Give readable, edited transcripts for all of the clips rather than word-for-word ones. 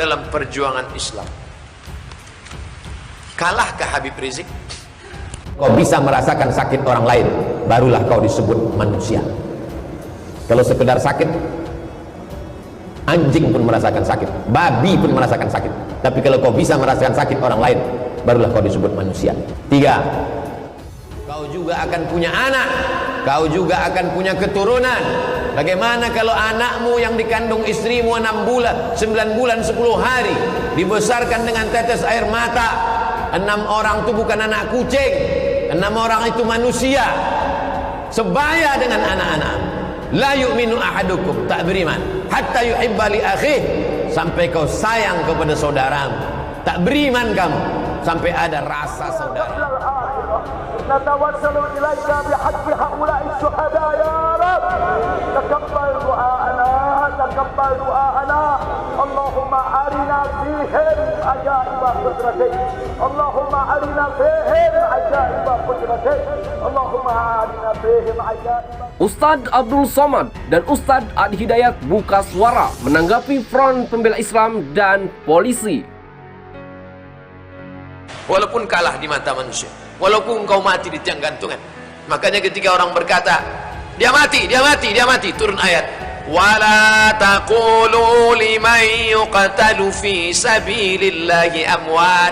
dalam perjuangan Islam. Kalahkah Habib Rizik? Kau bisa merasakan sakit orang lain, barulah kau disebut manusia. Kalau sekedar sakit, anjing pun merasakan sakit, babi pun merasakan sakit. Tapi kalau kau bisa merasakan sakit orang lain, barulah kau disebut manusia. 3, kau juga akan punya anak, kau juga akan punya keturunan. Bagaimana kalau anakmu yang dikandung istrimu 6 bulan, 9 bulan, 10 hari, dibesarkan dengan tetes air mata? 6 orang itu bukan anak kucing, 6 orang itu manusia, sebaya dengan anak-anak. La yu'minu ahadukum, tak beriman hatta yuhibba li akhih, sampai kau sayang kepada saudaramu. Tak beriman kamu sampai ada rasa saudara. Natawassalu ilaika bihaqqi haula'i syuhada ya Rabb. Taqabbal du'ana, taqabbal du'ana. Allahumma arina fihim ajaiba qudratik. Allahumma arina fihim ajaiba qudratik. Allahumma arina fihim ajaiba. Ustadz Abdul Somad dan Ustadz Adi Hidayat buka suara menanggapi Front Pembela Islam dan polisi. Walaupun kalah di mata manusia, walaupun kau mati di tiang gantungan. Makanya ketika orang berkata, dia mati, dia mati, dia mati, turun ayat, wala taqulu liman yuqtalu fi sabilillahi amwat.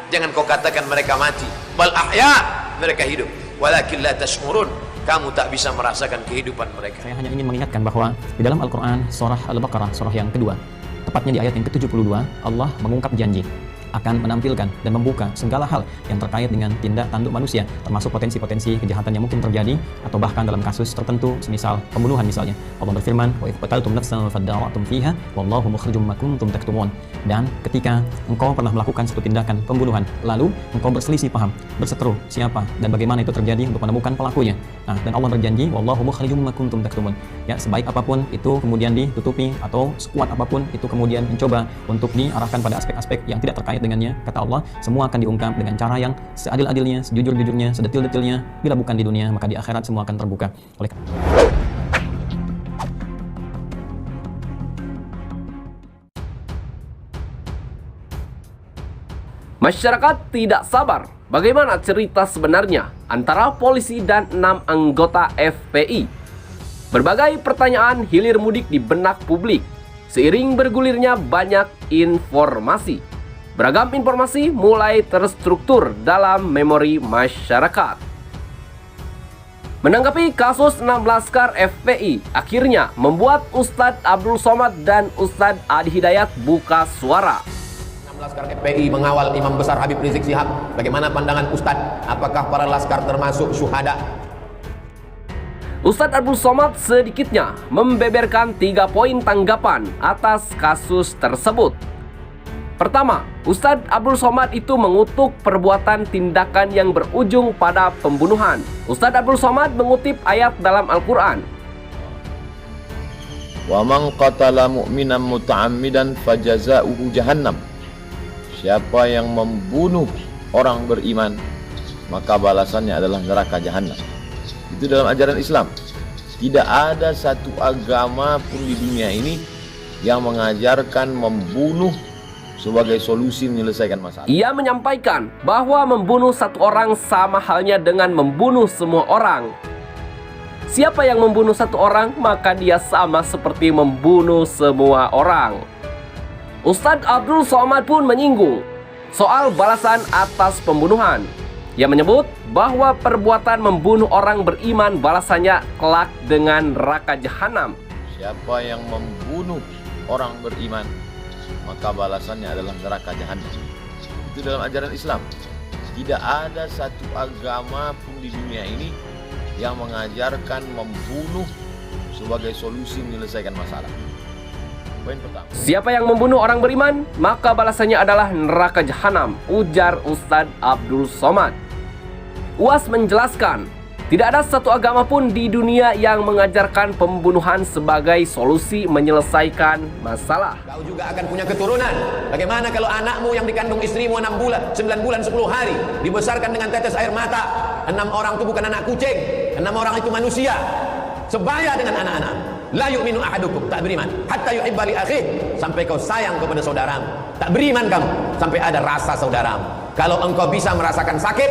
Jangan kau katakan mereka mati, bal ahya, mereka hidup, walakin la tashkurun, kamu tak bisa merasakan kehidupan mereka. Saya hanya ingin mengingatkan bahwa di dalam Al-Quran surah Al-Baqarah, surah yang kedua, tepatnya di ayat yang ke-72, Allah mengungkap janji akan menampilkan dan membuka segala hal yang terkait dengan tindak tanduk manusia, termasuk potensi-potensi kejahatan yang mungkin terjadi, atau bahkan dalam kasus tertentu, semisal pembunuhan misalnya. Allah berfirman, wa idh qataltum nafsan fadara'tum fiha wallahu mukhrijum ma kuntum taktumun. Dan ketika engkau pernah melakukan suatu tindakan pembunuhan, lalu engkau berselisih paham, berseteru siapa dan bagaimana itu terjadi untuk menemukan pelakunya. Nah, dan Allah berjanji, wallahu mukhrijum ma kuntum taktumun. Ya, sebaik apapun itu kemudian ditutupi, atau sekuat apapun itu kemudian mencoba untuk diarahkan pada aspek-aspek yang tidak terkait dengannya, kata Allah, semua akan diungkap dengan cara yang seadil-adilnya, sejujur-jujurnya, sedetil-detilnya. Bila bukan di dunia, maka di akhirat semua akan terbuka. Oleh Masyarakat tidak sabar bagaimana cerita sebenarnya antara polisi dan 6 anggota FPI. Berbagai pertanyaan hilir mudik di benak publik seiring bergulirnya banyak informasi. Beragam informasi mulai terstruktur dalam memori masyarakat. Menanggapi kasus 6 laskar FPI, akhirnya membuat Ustadz Abdul Somad dan Ustadz Adi Hidayat buka suara. 6 laskar FPI mengawal Imam Besar Habib Rizik Syihab. Bagaimana pandangan Ustadz? Apakah para laskar termasuk syuhada? Ustadz Abdul Somad sedikitnya membeberkan 3 poin tanggapan atas kasus tersebut. Pertama, Ustadz Abdul Somad itu mengutuk perbuatan tindakan yang berujung pada pembunuhan. Ustadz Abdul Somad mengutip ayat dalam Al-Quran. Wa man qatala mu'minan muta'ammidan fajaza'uhu jahannam. Siapa yang membunuh orang beriman, maka balasannya adalah neraka jahannam. Itu dalam ajaran Islam. Tidak ada satu agama pun di dunia ini yang mengajarkan membunuh sebagai solusi menyelesaikan masalah. Ia menyampaikan bahwa membunuh satu orang sama halnya dengan membunuh semua orang. Siapa yang membunuh satu orang, maka dia sama seperti membunuh semua orang. Ustadz Abdul Somad pun menyinggung soal balasan atas pembunuhan. Ia menyebut bahwa perbuatan membunuh orang beriman balasannya kelak dengan neraka jahanam. Siapa yang membunuh orang beriman, maka balasannya adalah neraka jahanam. Itu dalam ajaran Islam. Tidak ada satu agama pun di dunia ini yang mengajarkan membunuh sebagai solusi menyelesaikan masalah. Poin pertama. Siapa yang membunuh orang beriman, maka balasannya adalah neraka jahanam, ujar Ustadz Abdul Somad. UAS menjelaskan, tidak ada satu agama pun di dunia yang mengajarkan pembunuhan sebagai solusi menyelesaikan masalah. Kau juga akan punya keturunan. Bagaimana kalau anakmu yang dikandung istrimu 6 bulan, 9 bulan, 10 hari, dibesarkan dengan tetes air mata? 6 orang itu bukan anak kucing, 6 orang itu manusia, sebaya dengan anak-anak. La yu'minu ahadukum, tak beriman hatta yuhibba li akhihi, sampai kau sayang kepada saudaramu. Tak beriman kamu sampai ada rasa saudaramu. Kalau engkau bisa merasakan sakit,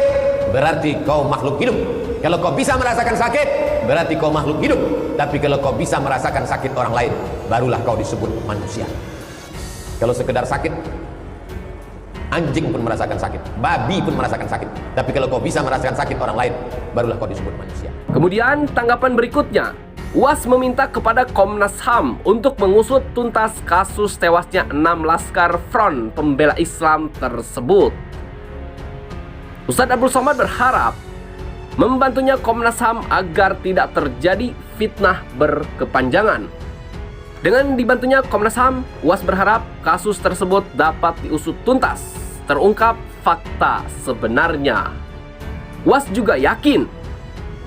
berarti kau makhluk hidup. Kalau kau bisa merasakan sakit, berarti kau makhluk hidup. Tapi kalau kau bisa merasakan sakit orang lain, barulah kau disebut manusia. Kalau sekedar sakit, anjing pun merasakan sakit, babi pun merasakan sakit. Tapi kalau kau bisa merasakan sakit orang lain, barulah kau disebut manusia. Kemudian tanggapan berikutnya, UAS meminta kepada Komnas HAM untuk mengusut tuntas kasus tewasnya 6 laskar Front Pembela Islam tersebut. Ustadz Abdul Somad berharap membantunya Komnas HAM agar tidak terjadi fitnah berkepanjangan. Dengan dibantunya Komnas HAM, UAS berharap kasus tersebut dapat diusut tuntas, terungkap fakta sebenarnya. UAS juga yakin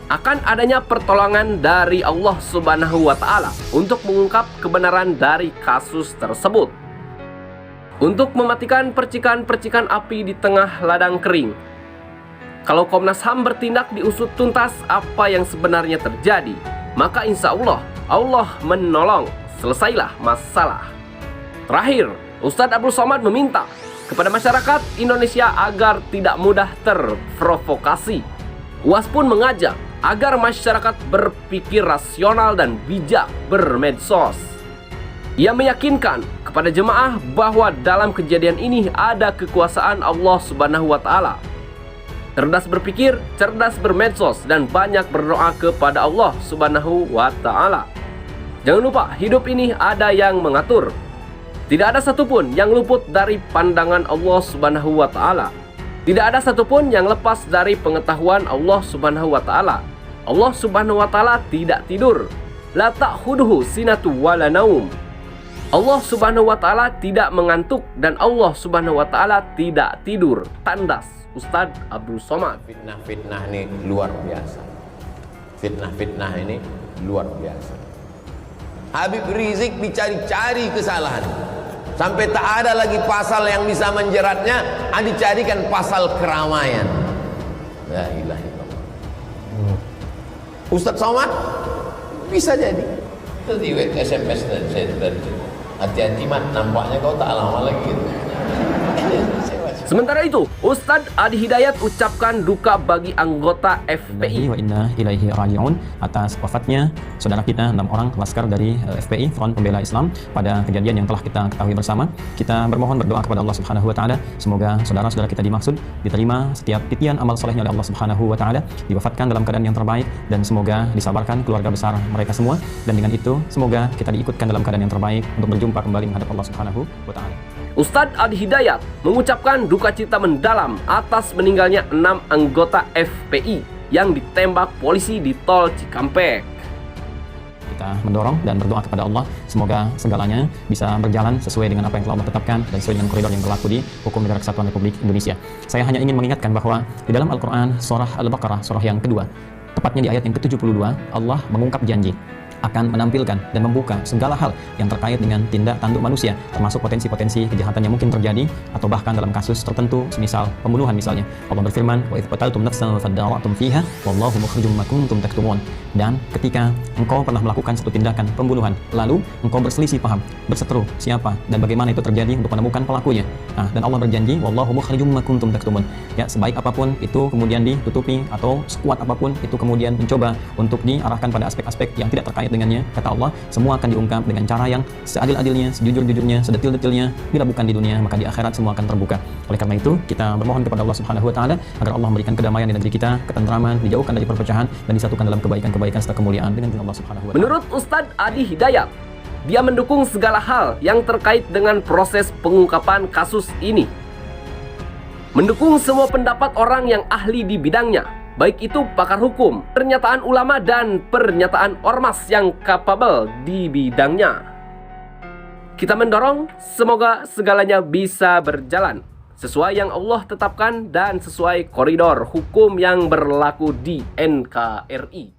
akan adanya pertolongan dari Allah Subhanahu wa Ta'ala untuk mengungkap kebenaran dari kasus tersebut, untuk mematikan percikan-percikan api di tengah ladang kering. Kalau Komnas HAM bertindak diusut tuntas apa yang sebenarnya terjadi, maka insya Allah Allah menolong, selesailah masalah. Terakhir, Ustadz Abdul Somad meminta kepada masyarakat Indonesia agar tidak mudah terprovokasi. UAS pun mengajak agar masyarakat berpikir rasional dan bijak bermedsos. Ia meyakinkan kepada jemaah bahwa dalam kejadian ini ada kekuasaan Allah Subhanahu wa Ta'ala. Cerdas berpikir, cerdas bermedsos, dan banyak berdoa kepada Allah Subhanahu wa Ta'ala. Jangan lupa, hidup ini ada yang mengatur. Tidak ada satupun yang luput dari pandangan Allah Subhanahu wa Ta'ala. Tidak ada satupun yang lepas dari pengetahuan Allah Subhanahu wa Ta'ala. Allah Subhanahu wa Ta'ala tidak tidur. La ta'khuduhu sinatu wala naum. Allah Subhanahu wa Ta'ala tidak mengantuk dan Allah Subhanahu wa Ta'ala tidak tidur. Tandas Ustadz Abdul Somad. Fitnah-fitnah ini luar biasa. Fitnah-fitnah ini luar biasa. Habib Rizik dicari-cari kesalahan, sampai tak ada lagi pasal yang bisa menjeratnya, dicarikan pasal keramaian. La ilaha illallah. Ustadz Somad bisa jadi. Tadi SMS dan saya tadi, hati-hati mat, nampaknya kau tak lama lagi gitu. Sementara itu, Ustadz Adi Hidayat ucapkan duka bagi anggota FPI. Wa inna ilaihi raji'un atas wafatnya saudara kita 6 orang laskar dari FPI Front Pembela Islam pada kejadian yang telah kita ketahui bersama. Kita bermohon berdoa kepada Allah Subhanahu wa Ta'ala, semoga saudara-saudara kita dimaksud diterima setiap titian amal solehnya oleh Allah Subhanahu wa Ta'ala, diwafatkan dalam keadaan yang terbaik, dan semoga disabarkan keluarga besar mereka semua, dan dengan itu semoga kita diikutkan dalam keadaan yang terbaik untuk berjumpa kembali menghadap Allah Subhanahu wa Ta'ala. Ustadz Adi Hidayat mengucapkan duka cita mendalam atas meninggalnya 6 anggota FPI yang ditembak polisi di tol Cikampek. Kita mendorong dan berdoa kepada Allah, semoga segalanya bisa berjalan sesuai dengan apa yang telah Allah tetapkan dan sesuai dengan koridor yang berlaku di Hukum Negara Kesatuan Republik Indonesia. Saya hanya ingin mengingatkan bahwa di dalam Al-Quran surah Al-Baqarah, surah yang kedua, tepatnya di ayat yang ke-72, Allah mengungkap janji akan menampilkan dan membuka segala hal yang terkait dengan tindak tanduk manusia, termasuk potensi-potensi kejahatan yang mungkin terjadi, atau bahkan dalam kasus tertentu, semisal pembunuhan misalnya. Allah berfirman, wa idh qataltum nafsan fadara'tum fiha wallahu mukhrijum ma kuntum taktumun. Dan ketika engkau pernah melakukan satu tindakan pembunuhan, lalu engkau berselisih paham, berseteru siapa dan bagaimana itu terjadi untuk menemukan pelakunya. Nah, dan Allah berjanji, wallahu mukhrijum ma kuntum taktumun. Ya, sebaik apapun itu kemudian ditutupi, atau sekuat apapun itu kemudian mencoba untuk diarahkan pada aspek-aspek yang tidak terkait dengannya, kata Allah, semua akan diungkap dengan cara yang seadil-adilnya, sejujur-jujurnya, sedetil-detilnya. Bila bukan di dunia, maka di akhirat semua akan terbuka. Oleh karena itu, kita bermohon kepada Allah Subhanahu wa Ta'ala agar Allah memberikan kedamaian di negeri kita, ketentraman, dijauhkan dari perpecahan, dan disatukan dalam kebaikan-kebaikan serta kemuliaan dengan Allah Subhanahu wa Ta'ala. Menurut Ustadz Adi Hidayat, dia mendukung segala hal yang terkait dengan proses pengungkapan kasus ini, mendukung semua pendapat orang yang ahli di bidangnya, baik itu pakar hukum, pernyataan ulama, dan pernyataan ormas yang kapabel di bidangnya. Kita mendorong semoga segalanya bisa berjalan sesuai yang Allah tetapkan dan sesuai koridor hukum yang berlaku di NKRI.